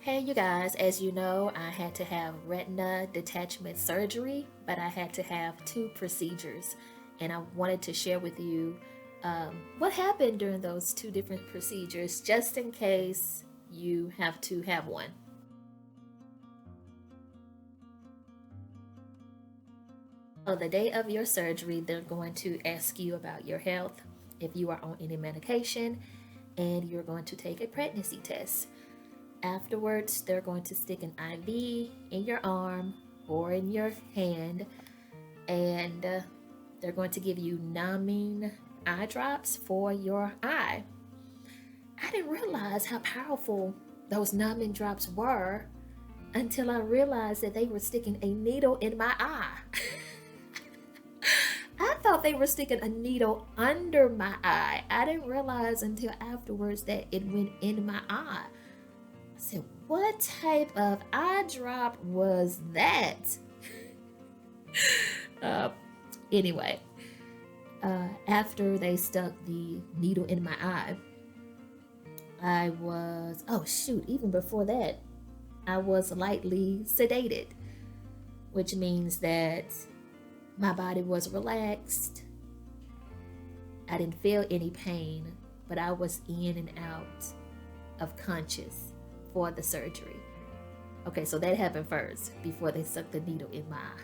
Hey, you guys, as you know, I had to have retina detachment surgery, but I had to have two procedures. And I wanted to share with you what happened during those two different procedures, just in case you have to have one. So, the day of your surgery, they're going to ask you about your health, if you are on any medication, and you're going to take a pregnancy test. Afterwards, they're going to stick an IV in your arm or in your hand, and they're going to give you numbing eye drops for your eye. I didn't realize how powerful those numbing drops were until I realized that they were sticking a needle in my eye. I thought they were sticking a needle under my eye. I didn't realize until afterwards that it went in my eye. I said, what type of eye drop was that? Uh, anyway, after they stuck the needle in my eye, oh shoot, even before that, I was lightly sedated, which means that my body was relaxed. I didn't feel any pain, but I was in and out of conscious for the surgery. Okay, so that happened first before they stuck the needle in my eye.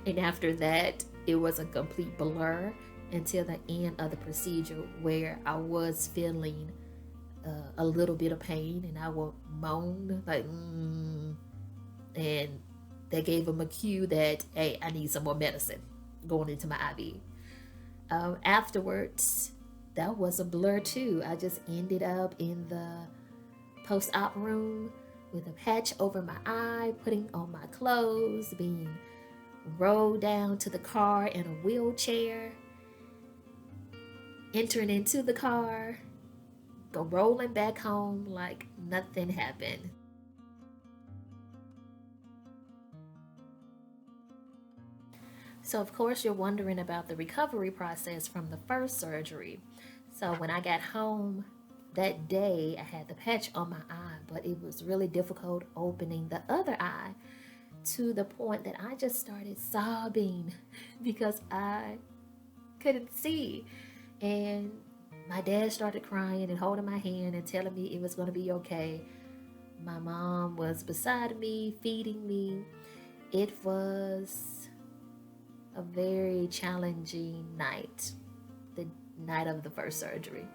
And after that, it was a complete blur until the end of the procedure where I was feeling a little bit of pain and I would moan like, and they gave them a cue that, hey, I need some more medicine going into my IV. Afterwards, that was a blur too. I just ended up in the post-op room with a patch over my eye, putting on my clothes, being rolled down to the car in a wheelchair, entering into the car, go rolling back home like nothing happened. So, of course, you're wondering about the recovery process from the first surgery. So, when I got home that day, I had the patch on my eye, but it was really difficult opening the other eye to the point that I just started sobbing because I couldn't see. And my dad started crying and holding my hand and telling me it was going to be okay. My mom was beside me, feeding me. It was a very challenging night, the night of the first surgery.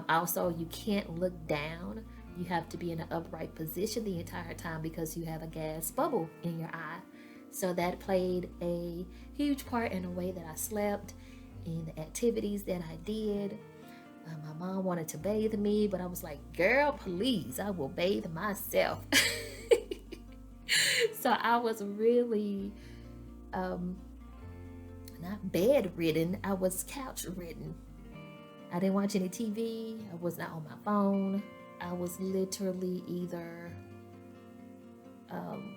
Also, you can't look down. You have to be in an upright position the entire time because you have a gas bubble in your eye. So that played a huge part in the way that I slept, in the activities that I did. My mom wanted to bathe me, but I was like, girl, please, I will bathe myself. So I was really um, not bedridden, I was couch ridden. I didn't watch any TV, I was not on my phone. I was literally either um,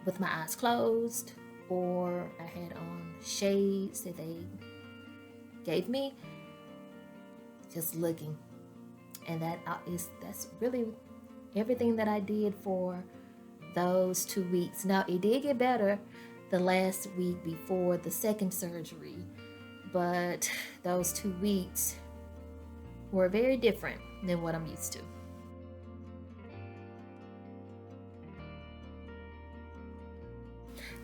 with my eyes closed or I had on shades that they gave me, just looking. And that's really everything that I did for those 2 weeks. Now, it did get better the last week before the second surgery, but those 2 weeks were very different than what I'm used to.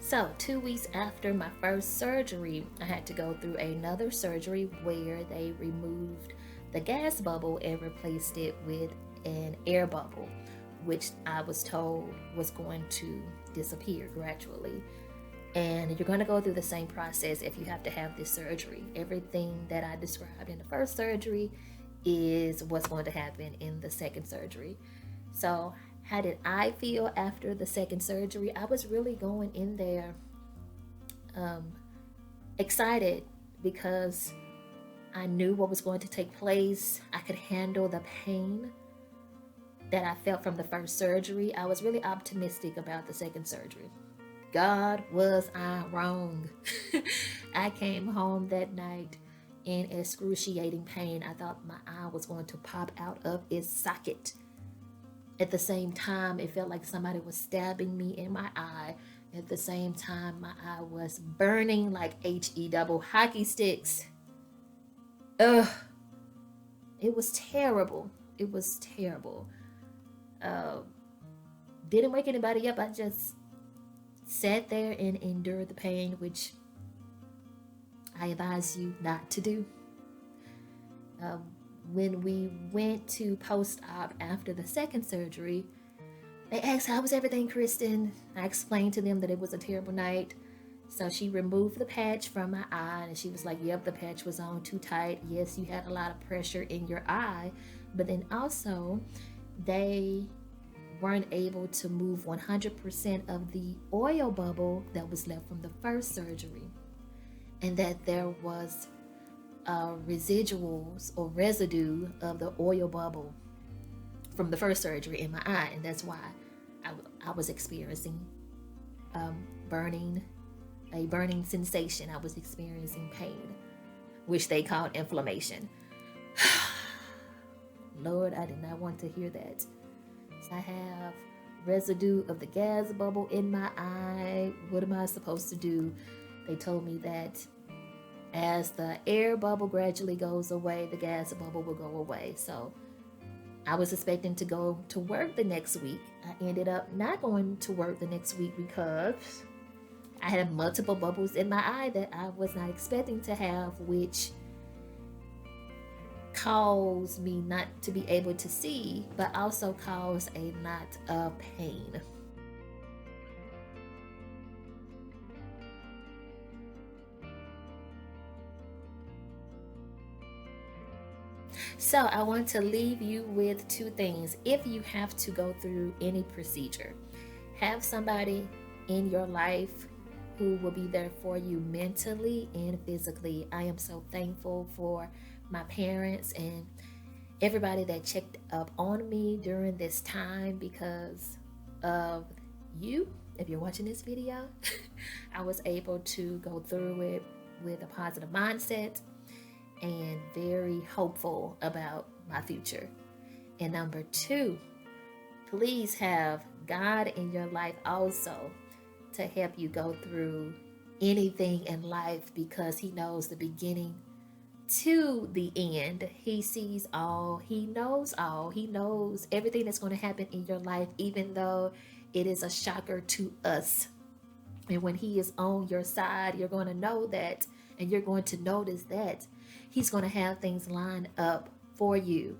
So, 2 weeks after my first surgery, I had to go through another surgery where they removed the gas bubble and replaced it with an air bubble, which I was told was going to disappear gradually. And you're going to go through the same process if you have to have this surgery. Everything that I described in the first surgery is what's going to happen in the second surgery. So, how did I feel after the second surgery? I was really going in there um, excited because I knew what was going to take place. I could handle the pain that I felt from the first surgery. I was really optimistic about the second surgery. God, was I wrong? I came home that night in excruciating pain. I thought my eye was going to pop out of its socket. At the same time, it felt like somebody was stabbing me in my eye. At the same time, my eye was burning like HE double hockey sticks. Ugh, it was terrible. It was terrible. Uh, didn't wake anybody up. I just sat there and endured the pain, which I advise you not to do. Um, when we went to post-op after the second surgery, they asked, "How was everything, Kristen?" I explained to them that it was a terrible night. So she removed the patch from my eye and she was like, "Yep, the patch was on too tight. Yes, you had a lot of pressure in your eye." But then also, they weren't able to move 100% of the oil bubble that was left from the first surgery. And that there was residuals or residue of the oil bubble from the first surgery in my eye. And that's why I was experiencing burning, a burning sensation. I was experiencing pain, which they called inflammation. Lord, I did not want to hear that. I have residue of the gas bubble in my eye. What am I supposed to do? They told me that as the air bubble gradually goes away, the gas bubble will go away. So I was expecting to go to work the next week. I ended up not going to work the next week because I had multiple bubbles in my eye that I was not expecting to have, which caused me not to be able to see, but also caused a lot of pain. So I want to leave you with two things. If you have to go through any procedure, have somebody in your life who will be there for you mentally and physically. I am so thankful for my parents and everybody that checked up on me during this time because of you. If you're watching this video, I was able to go through it with a positive mindset and very hopeful about my future. And number two, please have God in your life also to help you go through anything in life because He knows the beginning to the end. He sees all, He knows all, He knows everything that's going to happen in your life, even though it is a shocker to us. And when He is on your side, you're going to know that, and you're going to notice that He's going to have things lined up for you.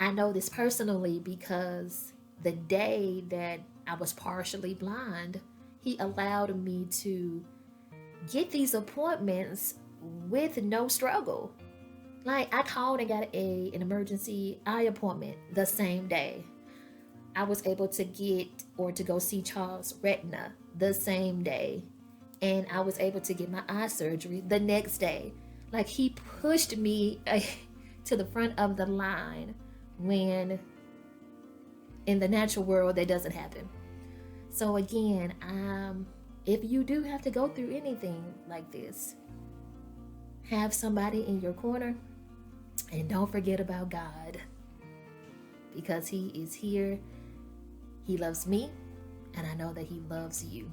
I know this personally because the day that I was partially blind, He allowed me to get these appointments with no struggle. Like, I called and got an emergency eye appointment the same day. I was able to get or to go see Charles Retinal the same day. And I was able to get my eye surgery the next day. Like, He pushed me to the front of the line when in the natural world that doesn't happen. So again, if you do have to go through anything like this, have somebody in your corner and don't forget about God because He is here. He loves me and I know that He loves you.